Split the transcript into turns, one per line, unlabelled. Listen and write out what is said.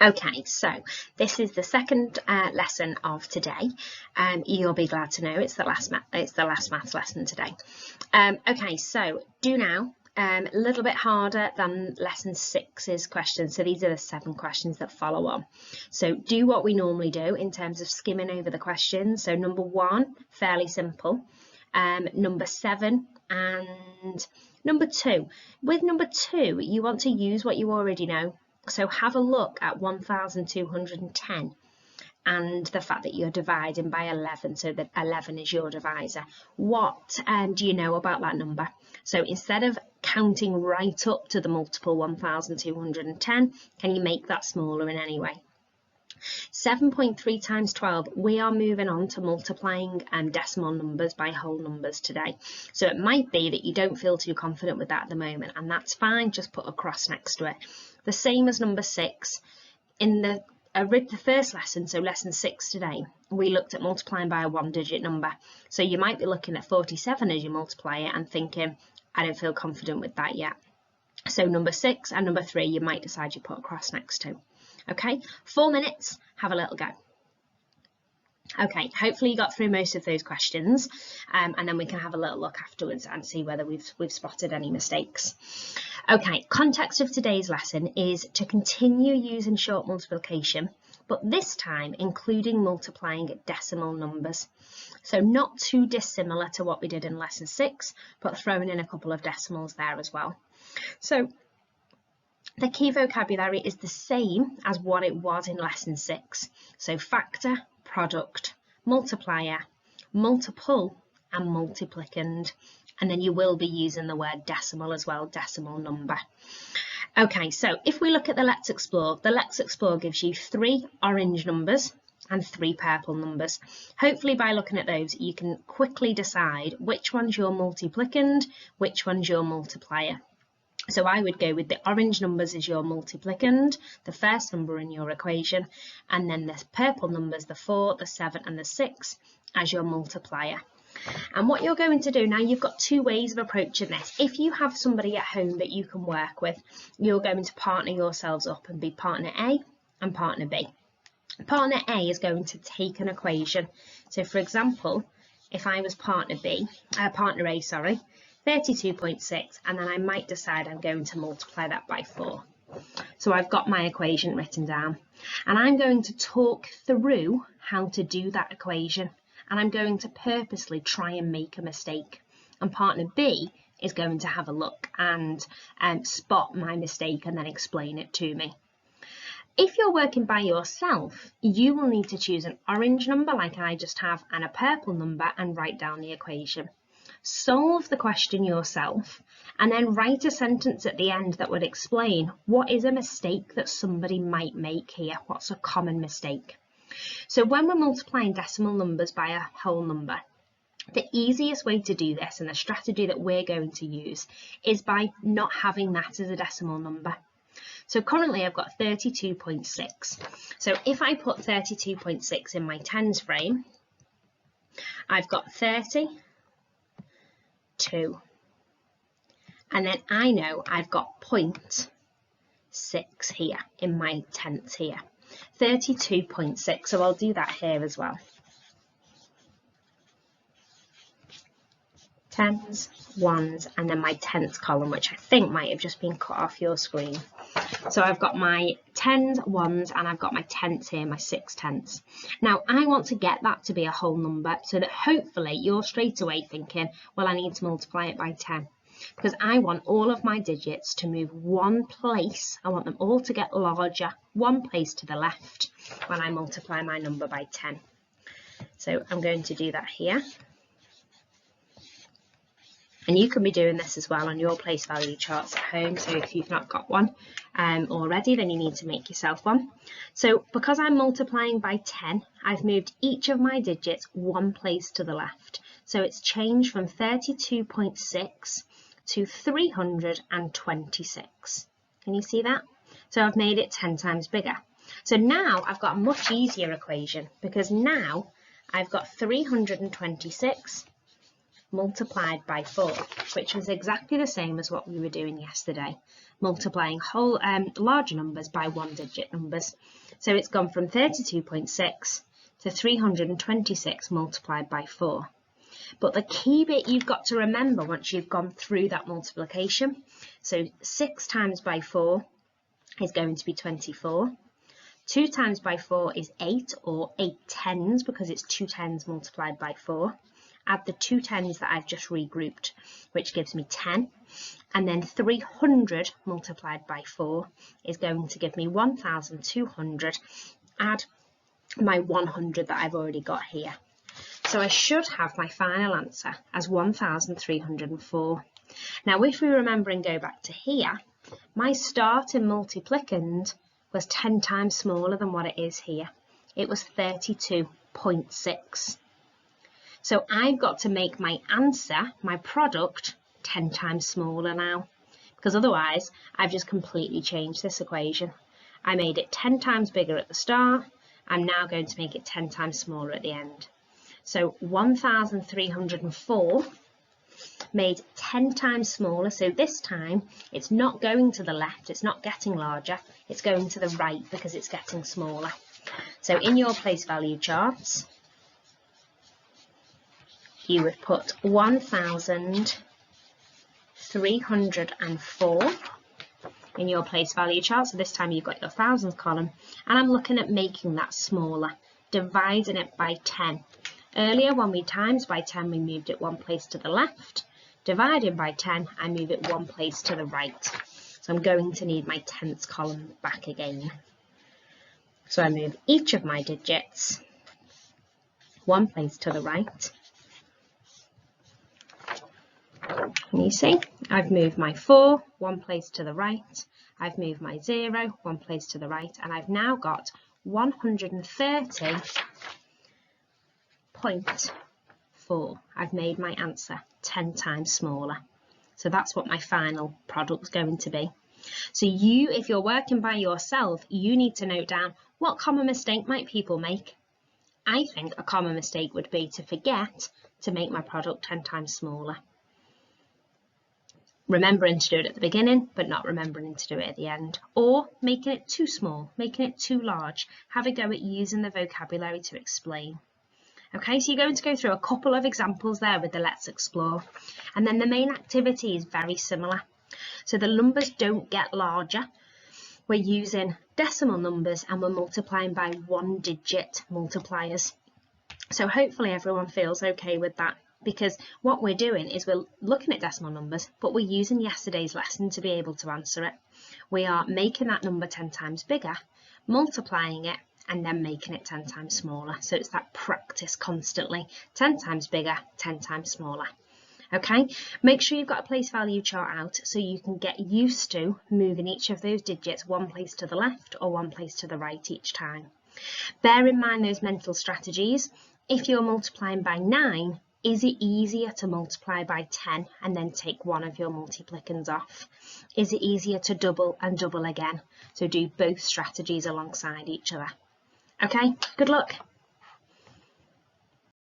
Okay, so this is the second lesson of today. You'll be glad to know it's the last maths lesson today. Okay, so do now. A little bit harder than lesson 6's questions. So these are the 7 questions that follow on. So do what we normally do in terms of skimming over the questions. So number 1, fairly simple. Number 7 and number 2. With number 2, you want to use what you already know. So have a look at 1210 and the fact that you're dividing by 11, so that 11 is your divisor. What do you know about that number? So instead of counting right up to the multiple 1210, can you make that smaller in any way? 7.3 times 12, we are moving on to multiplying decimal numbers by whole numbers today. So it might be that you don't feel too confident with that at the moment, and that's fine, just put a cross next to it. The same as number 6. In the first lesson, so lesson 6 today, we looked at multiplying by a 1-digit number. So you might be looking at 47 as you multiply it and thinking, I don't feel confident with that yet. So number 6 and number 3, you might decide you put a cross next to. Okay, 4 minutes, have a little go. Okay, hopefully you got through most of those questions, and then we can have a little look afterwards and see whether we've spotted any mistakes. Okay, context of today's lesson is to continue using short multiplication, but this time including multiplying decimal numbers. So not too dissimilar to what we did in lesson 6, but throwing in a couple of decimals there as well. So the key vocabulary is the same as what it was in lesson 6. So factor, product, multiplier, multiple and multiplicand, and then you will be using the word decimal as well, decimal number. Okay, so if we look at the Let's Explore, the Let's Explore gives you 3 orange numbers and 3 purple numbers. Hopefully by looking at those you can quickly decide which one's your multiplicand, which one's your multiplier. So I would go with the orange numbers as your multiplicand, the first number in your equation, and then the purple numbers, the 4, the 7 and the 6 as your multiplier. And what you're going to do now, you've got 2 ways of approaching this. If you have somebody at home that you can work with, you're going to partner yourselves up and be partner A and partner B. Partner A is going to take an equation. So for example, if I was partner A, 32.6, and then I might decide I'm going to multiply that by 4. So I've got my equation written down, and I'm going to talk through how to do that equation, and I'm going to purposely try and make a mistake. And partner B is going to have a look and spot my mistake and then explain it to me. If you're working by yourself, you will need to choose an orange number like I just have and a purple number and write down the equation. Solve the question yourself and then write a sentence at the end that would explain what is a mistake that somebody might make here. What's a common mistake? So when we're multiplying decimal numbers by a whole number, the easiest way to do this and the strategy that we're going to use is by not having that as a decimal number. So currently I've got 32.6. So if I put 32.6 in my tens frame, I've got 30, 2, and then I know I've got 0.6 here in my tenths here, 32.6, so I'll do that here as well. Tens, ones, and then my tenths column, which I think might have just been cut off your screen. So I've got my tens, ones, and I've got my tenths here, my 6 tenths. Now I want to get that to be a whole number so that hopefully you're straight away thinking, well, I need to multiply it by 10 because I want all of my digits to move one place. I want them all to get larger, one place to the left when I multiply my number by 10. So I'm going to do that here. And you can be doing this as well on your place value charts at home. So if you've not got one already, then you need to make yourself one. So because I'm multiplying by 10, I've moved each of my digits one place to the left. So it's changed from 32.6 to 326. Can you see that? So I've made it 10 times bigger. So now I've got a much easier equation because now I've got 326 multiplied by 4, which was exactly the same as what we were doing yesterday, multiplying whole larger numbers by 1-digit numbers. So it's gone from 32.6 to 326 multiplied by 4. But the key bit you've got to remember once you've gone through that multiplication, so 6 times by 4 is going to be 24. 2 times by 4 is 8, or 8 tens, because it's 2 tens multiplied by 4. Add the 2 tens that I've just regrouped, which gives me 10. And then 300 multiplied by 4 is going to give me 1,200. Add my 100 that I've already got here. So I should have my final answer as 1,304. Now, if we remember and go back to here, my starting multiplicand was 10 times smaller than what it is here. It was 32.6. So I've got to make my answer, my product, 10 times smaller now, because otherwise I've just completely changed this equation. I made it 10 times bigger at the start. I'm now going to make it 10 times smaller at the end. So 1,304 made 10 times smaller. So this time it's not going to the left, it's not getting larger, it's going to the right because it's getting smaller. So in your place value charts, you would put 1,304 in your place value chart. So this time you've got your thousands column, and I'm looking at making that smaller, dividing it by 10. Earlier, when we times by 10, we moved it one place to the left. Dividing by 10, I move it one place to the right. So I'm going to need my tenths column back again. So I move each of my digits one place to the right. And you see, I've moved my 4 one place to the right. I've moved my 0 one place to the right. And I've now got 130.4. I've made my answer 10 times smaller. So that's what my final product's going to be. So you, if you're working by yourself, you need to note down what common mistake might people make. I think a common mistake would be to forget to make my product 10 times smaller. Remembering to do it at the beginning, but not remembering to do it at the end. Or making it too small, making it too large. Have a go at using the vocabulary to explain. Okay, so you're going to go through a couple of examples there with the Let's Explore. And then the main activity is very similar. So the numbers don't get larger. We're using decimal numbers and we're multiplying by 1-digit multipliers. So hopefully everyone feels okay with that, because what we're doing is we're looking at decimal numbers, but we're using yesterday's lesson to be able to answer it. We are making that number 10 times bigger, multiplying it, and then making it 10 times smaller. So it's that practice constantly, 10 times bigger, 10 times smaller. Okay, make sure you've got a place value chart out so you can get used to moving each of those digits one place to the left or one place to the right each time. Bear in mind those mental strategies. If you're multiplying by 9, is it easier to multiply by 10 and then take one of your multiplicands off? Is it easier to double and double again? So do both strategies alongside each other. Okay, good luck.